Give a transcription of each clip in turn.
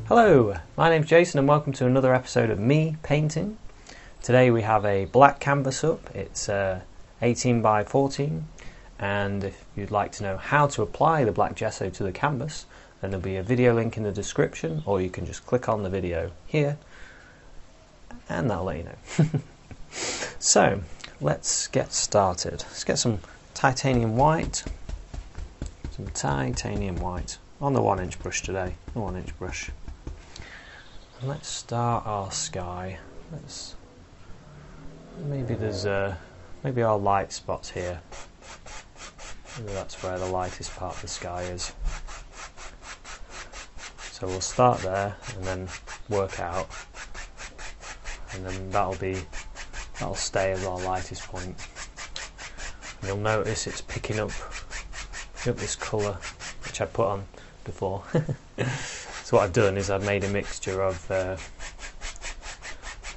Hello, my name's Jason and welcome to another episode of me painting. Today we have a black canvas up. It's 18 by 14, and if you'd like to know how to apply the black gesso to the canvas, then there'll be a video link in the description, or you can just click on the video here and that'll let you know. So let's get started. Let's get some titanium white. Some titanium white on the 1-inch brush today, the 1-inch brush. And let's start our sky. Maybe our light spots here. Maybe that's where the lightest part of the sky is. So we'll start there and then work out, and then that'll stay as our lightest point. And you'll notice it's picking up this colour which I put on before. So what I've done is I've made a mixture of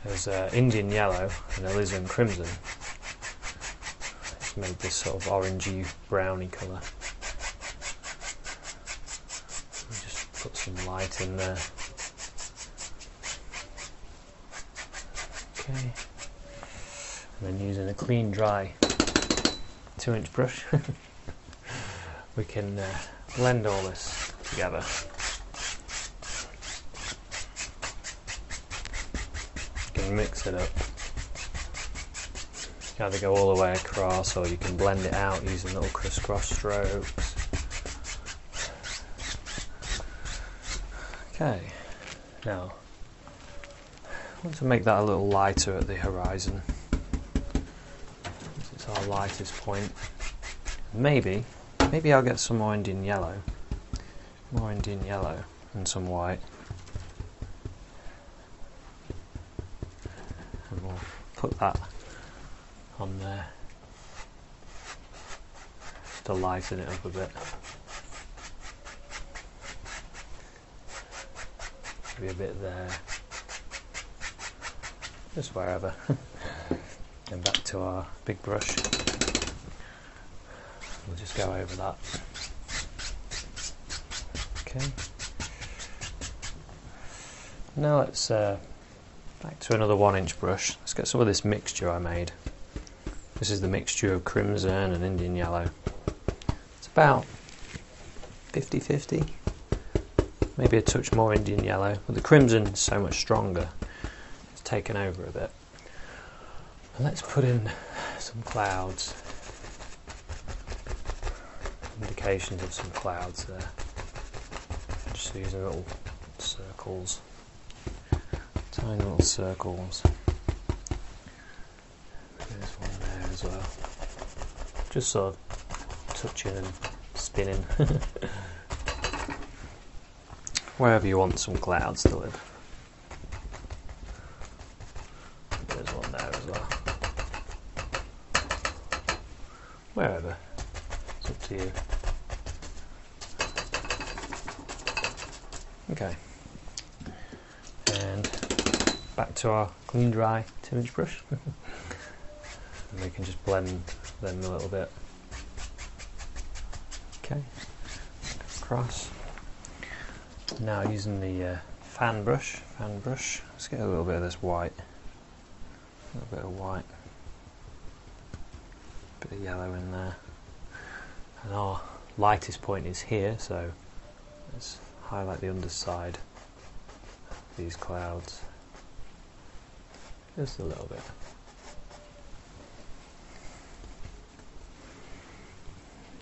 there's Indian yellow and Alizarin Crimson. It's made this sort of orangey browny colour. Just put some light in there. Okay. And then using a clean dry 2-inch brush we can blend all this together. You can mix it up. You can either go all the way across or you can blend it out using little crisscross strokes. Okay, now I want to make that a little lighter at the horizon. It's our lightest point. Maybe I'll get some more Indian yellow and some white, and we'll put that on there to lighten it up a bit. Maybe a bit there, just wherever. And back to our big brush. We'll just go over that. Okay. Now let's back to another 1-inch brush. Let's get some of this mixture I made. This is the mixture of crimson and Indian yellow. It's about 50-50. Maybe a touch more Indian yellow, but the crimson is so much stronger. It's taken over a bit. And let's put in some clouds. Indications of some clouds there. Just using little circles, tiny little circles. There's one there as well. Just sort of touching and spinning. Wherever you want some clouds to live. There's one there as well. Wherever. It's up to you. Okay. And back to our clean dry 2-inch brush. And we can just blend them a little bit. Okay. Across. Now using the fan brush, let's get a little bit of this white. A little bit of white. Bit of yellow in there. And our lightest point is here, so let's highlight the underside of these clouds. Just a little bit.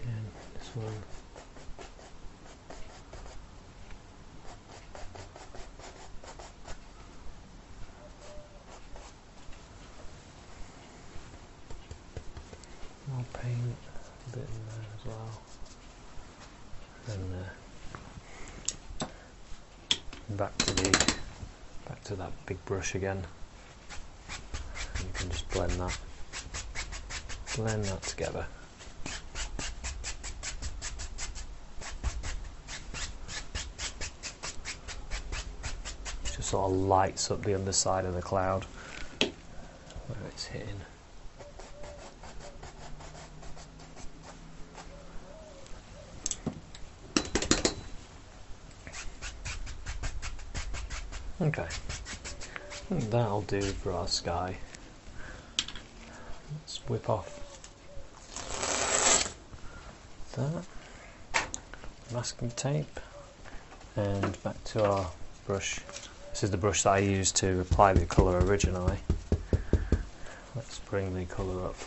And this one. More paint, a bit in there as well. And back to that big brush again. And you can just blend that together. Just sort of lights up the underside of the cloud where it's hitting. Okay, I think that'll do for our sky. Let's whip off that masking tape and back to our brush. This is the brush that I used to apply the colour originally. Let's bring the colour up.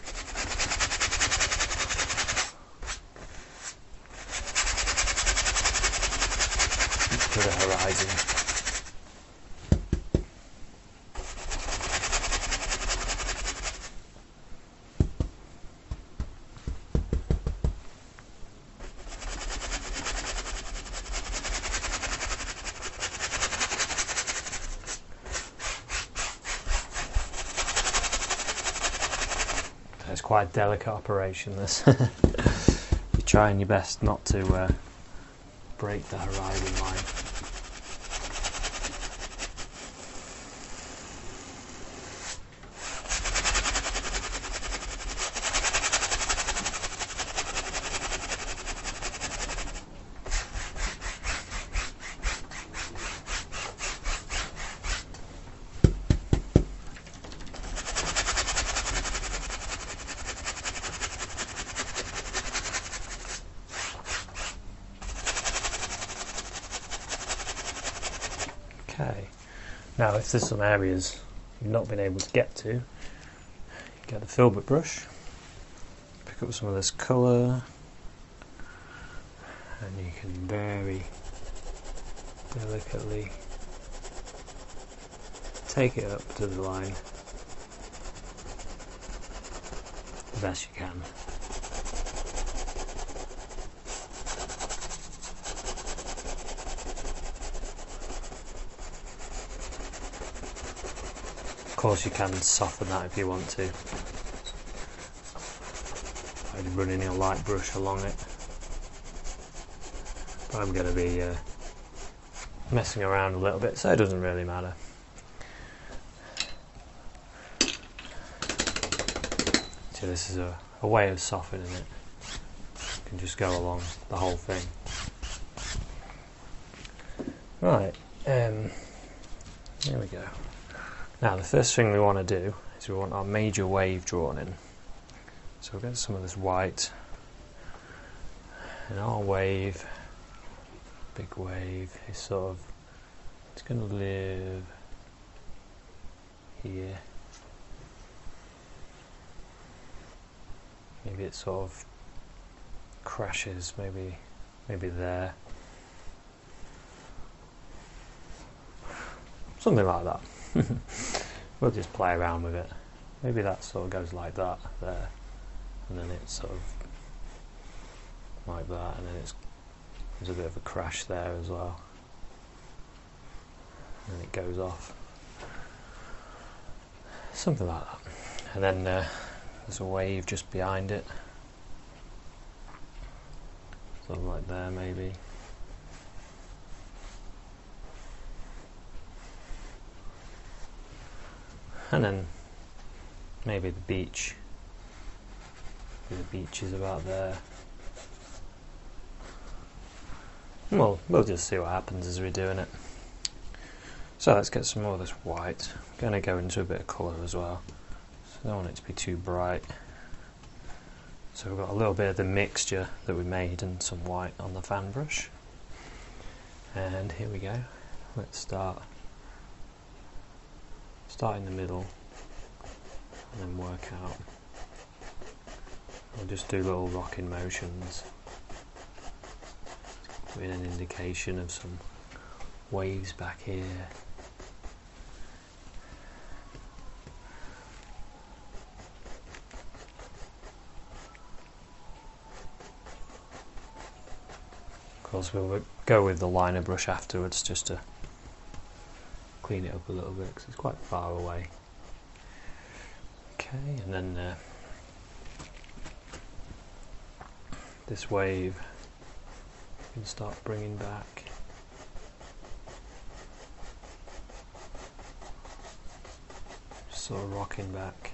To the horizon. It's quite a delicate operation, this. You're trying your best not to break the horizon line. Okay, now if there's some areas you've not been able to get to, get the filbert brush, pick up some of this colour, and you can very delicately take it up to the line the best you can. Of course you can soften that if you want to, by running your light brush along it, but I'm going to be messing around a little bit, so it doesn't really matter. So this is a way of softening it. You can just go along the whole thing. Right, here we go. Now the first thing we want to do is we want our major wave drawn in. So we'll get some of this white, and our wave, big wave, is sort of, it's going to live here. Maybe it sort of crashes, maybe there. Something like that. We'll just play around with it. Maybe that sort of goes like that there, and then it's sort of like that, and then there's a bit of a crash there as well, and then it goes off. Something like that. And then there's a wave just behind it, sort of like there maybe. And then maybe the beach. Maybe the beach is about there. Well, we'll just see what happens as we're doing it. So let's get some more of this white. I'm going to go into a bit of colour as well. So I don't want it to be too bright. So we've got a little bit of the mixture that we made and some white on the fan brush. And here we go. Let's start in the middle and then work out. I'll just do little rocking motions, with an indication of some waves back here. Of course we'll go with the liner brush afterwards just to clean it up a little bit because it's quite far away. Okay, and then this wave you can start bringing back. Just sort of rocking back.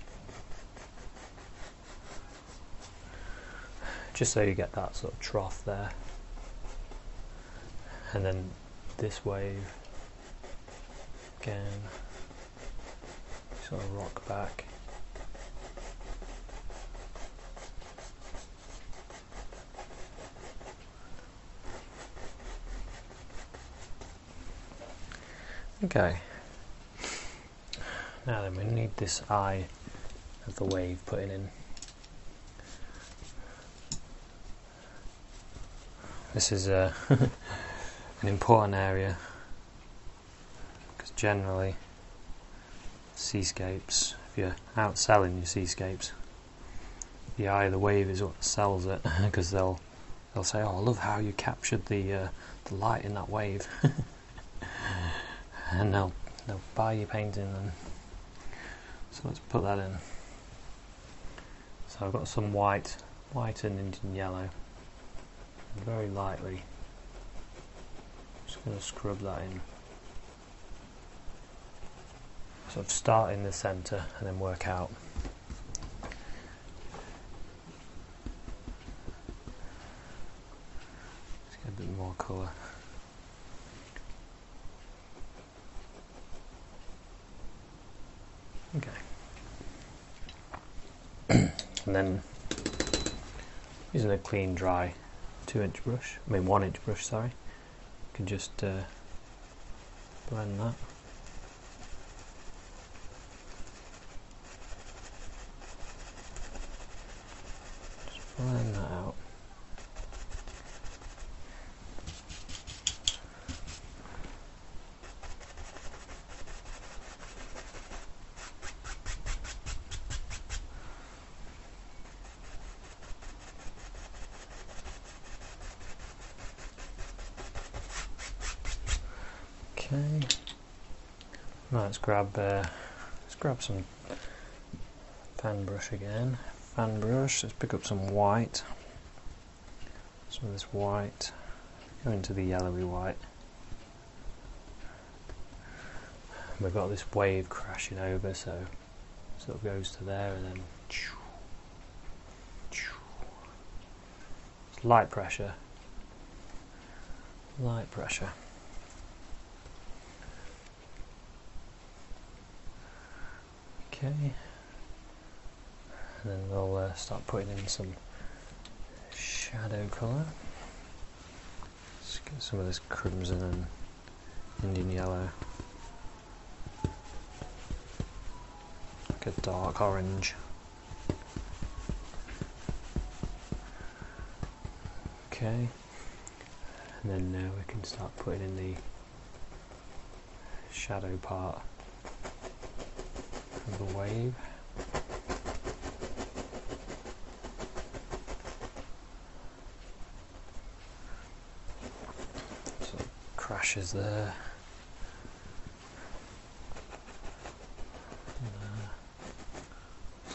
Just so you get that sort of trough there. And then this wave Again, sort of rock back. Okay, now then we need this eye of the wave putting in. This is an important area because generally seascapes, if you're out selling your seascapes, the eye of the wave is what sells it because they'll say, "Oh, I love how you captured the light in that wave," and they'll buy your painting. And so let's put that in. So I've got some white and Indian yellow. Very lightly, just going to scrub that in. Sort of start in the centre and then work out. Let's get a bit more colour. Okay. And then using a clean, dry 1-inch brush, sorry, you can just blend that. Just blend that out. Okay. Now let's grab some fan brush again. Fan brush. Let's pick up some white. Some of this white. Go into the yellowy white. We've got this wave crashing over, so it sort of goes to there and then. It's light pressure. Light pressure. Okay, and then we'll start putting in some shadow colour. Let's get some of this crimson and Indian yellow, like a dark orange. Okay, and then now we can start putting in the shadow part of the wave. So it crashes there.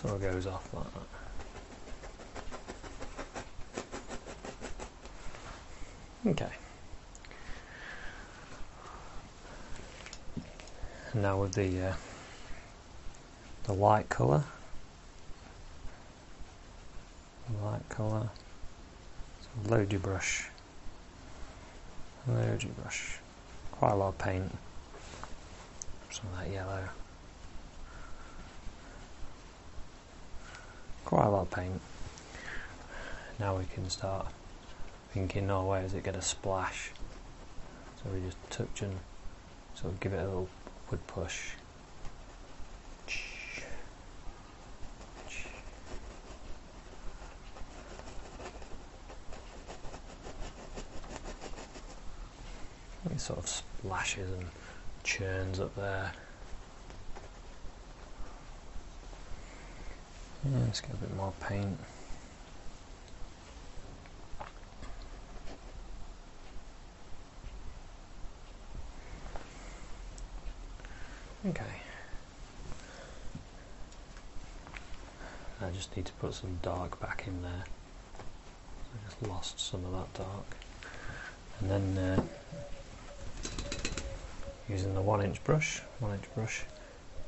Sort of goes off like that. Okay. And now with the light colour. So load your brush. Quite a lot of paint. Some of that yellow. Quite a lot of paint. Now we can start thinking, oh, where does it get a splash? So we just touch and sort of give it a little upward push. It sort of splashes and churns up there. Yeah, let's get a bit more paint. Okay. I just need to put some dark back in there. I just lost some of that dark. And then using the 1-inch brush, you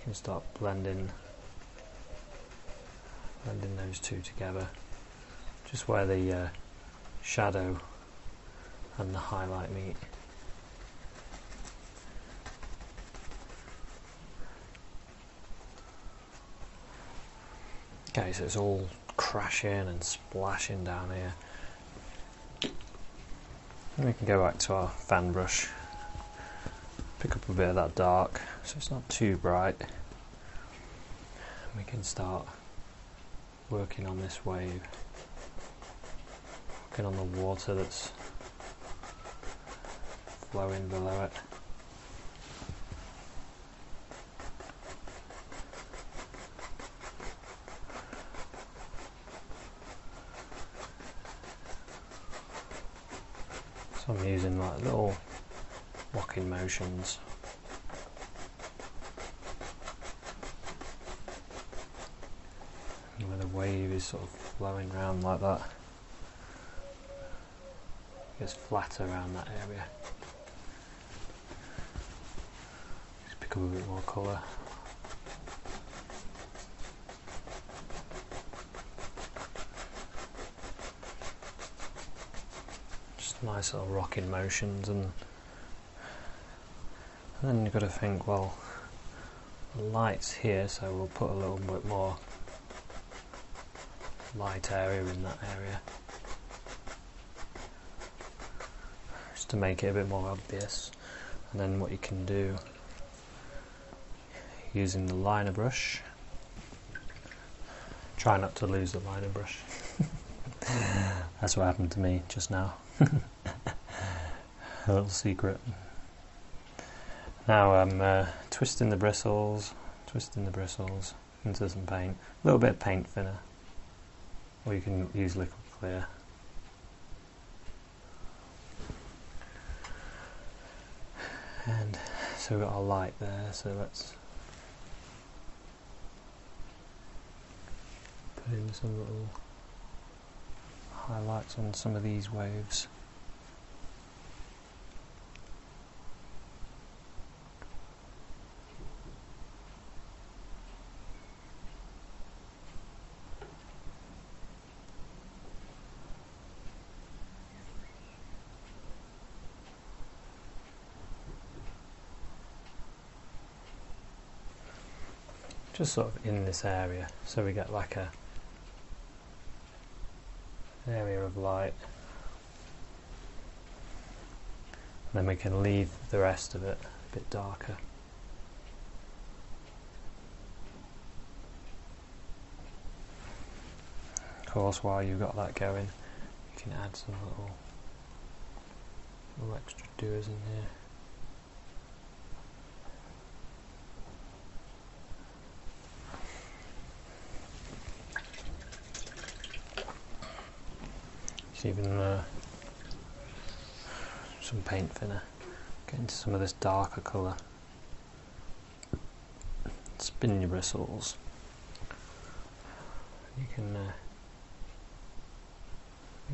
can start blending those two together, just where the shadow and the highlight meet. Okay, so it's all crashing and splashing down here. And we can go back to our fan brush, pick up a bit of that dark so it's not too bright. And we can start working on this wave, working on the water that's flowing below it. So I'm using like little rocking motions. And when the wave is sort of flowing around like that, it gets flatter around that area. Just pick up a bit more colour. Nice little rocking motions, and then you've got to think, well, the light's here, so we'll put a little bit more light area in that area just to make it a bit more obvious. And then what you can do, using the liner brush, try not to lose the liner brush. That's what happened to me just now. A little secret. Now I'm twisting the bristles into some paint. A little bit of paint thinner, or you can use liquid clear. And so we've got our light there, so let's put in some little highlights on some of these waves. Just sort of in this area, so we get like an area of light. And then we can leave the rest of it a bit darker. Of course, while you've got that going, you can add some little extra doers in here. Even some paint thinner, get into some of this darker colour. Spin your bristles. You can make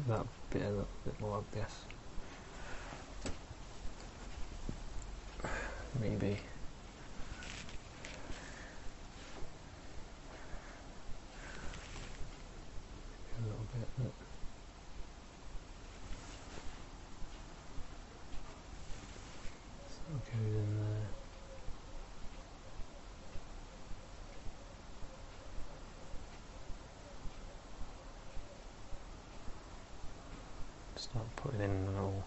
that bit a little bit more obvious. Maybe a little bit. Goes in there. Start putting in little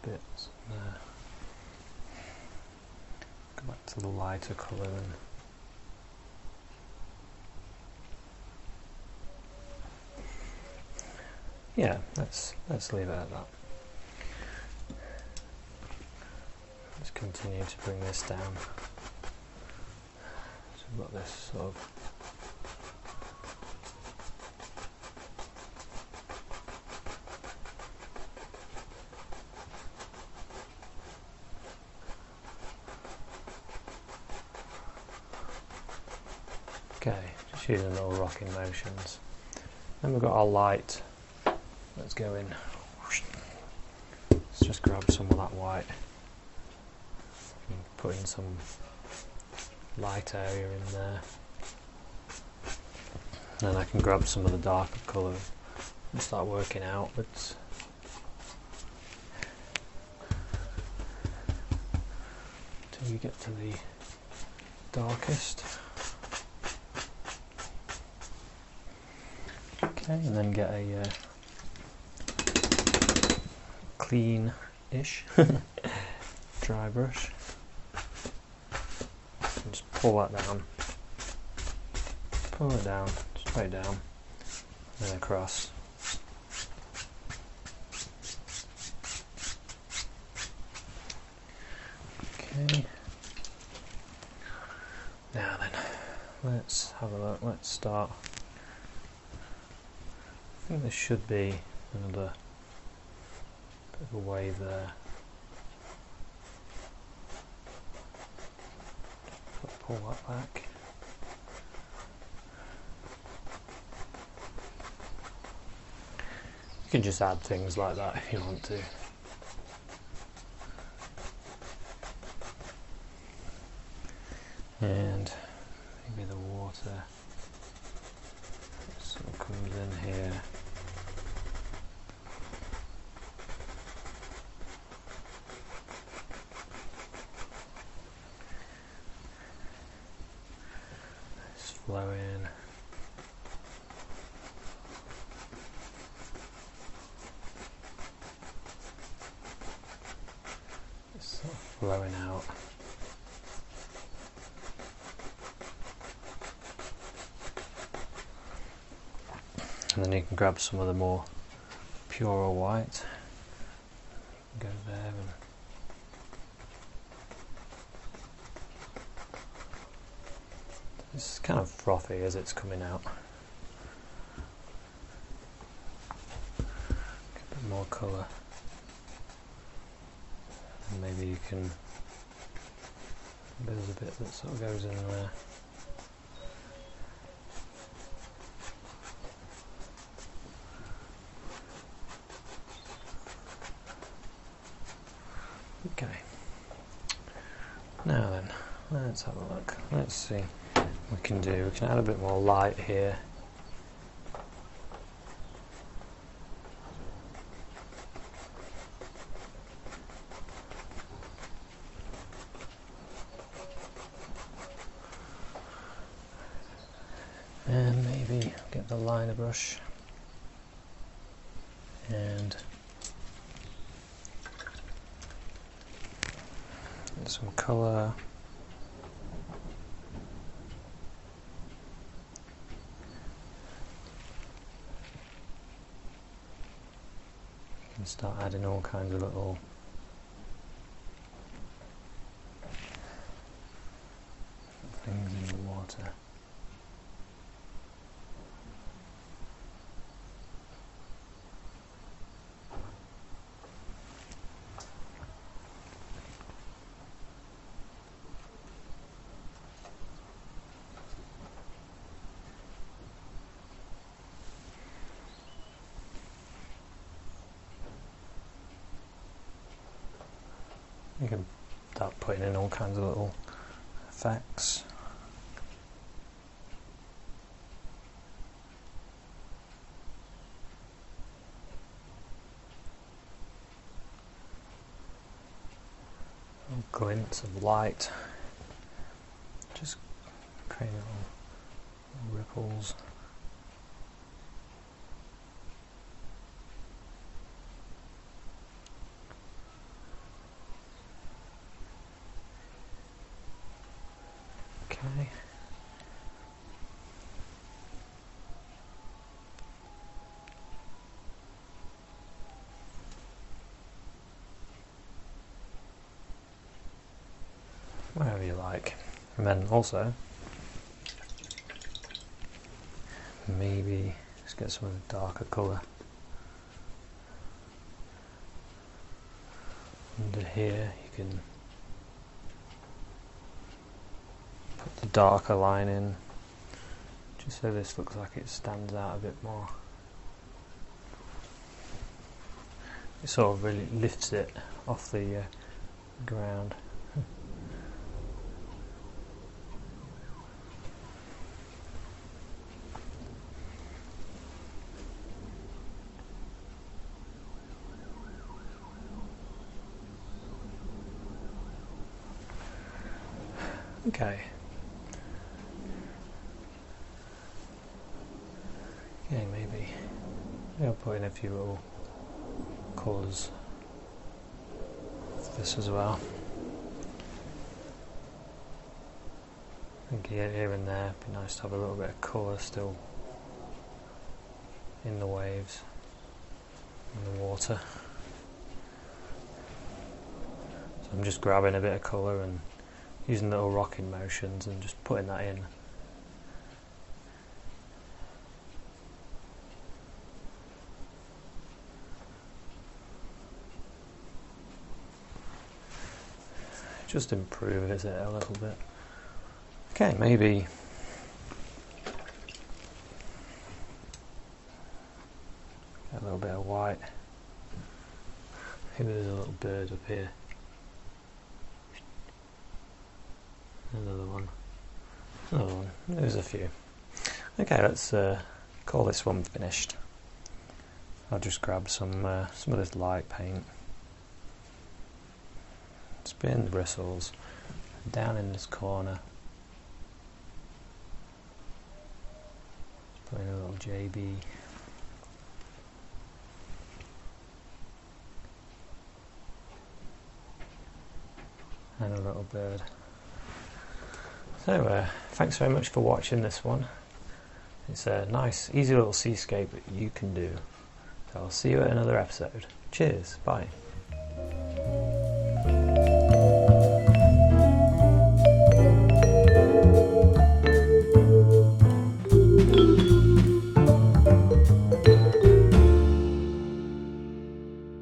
bits there. Go back to the lighter colour then. Yeah, let's leave it at that. Let's continue to bring this down. So we've got this sort of okay, just using little rocking motions. Then we've got our light. Let's go in. Let's just grab some of that white. Put in some light area in there. Then I can grab some of the darker colour and start working outwards. Till you get to the darkest. Okay, and then get a clean-ish dry brush and just pull that down. Pull it down, straight down, and then across. Okay. Now then, let's have a look. Let's start. I think there should be another bit of a wave there. Pull that back. You can just add things like that if you want to. And maybe the water sort of comes in here. It's flowing. It's sort of flowing out. And then you can grab some of the more purer white, go there, and it's kind of frothy as it's coming out. Get a bit more colour, and maybe you can, there's a bit that sort of goes in there. Okay, now then, let's have a look. Let's see what we can do. We can add a bit more light here. And maybe get the liner brush and some colour. You can start adding all kinds of little things in the water. You can start putting in all kinds of little effects. Little glints of light, just creating little ripples. Okay. Whatever you like. And then also, maybe let's get some of the darker colour under here. You can put the darker line in, just so this looks like it stands out a bit more. It sort of really lifts it off the ground. Okay. Okay, maybe I'll put in a few little colours of this as well. I think here and there it'd be nice to have a little bit of colour still in the waves, in the water. So I'm just grabbing a bit of colour and using little rocking motions and just putting that in. Just improves it a little bit. Okay, maybe a little bit of white. Maybe there's a little bird up here. Another one. Another one. There's a few. Okay, let's call this one finished. I'll just grab some of this light paint. Spin the bristles down in this corner. Just put in a little JB. And a little bird. So thanks very much for watching this one. It's a nice, easy little seascape that you can do. So I'll see you at another episode. Cheers, bye.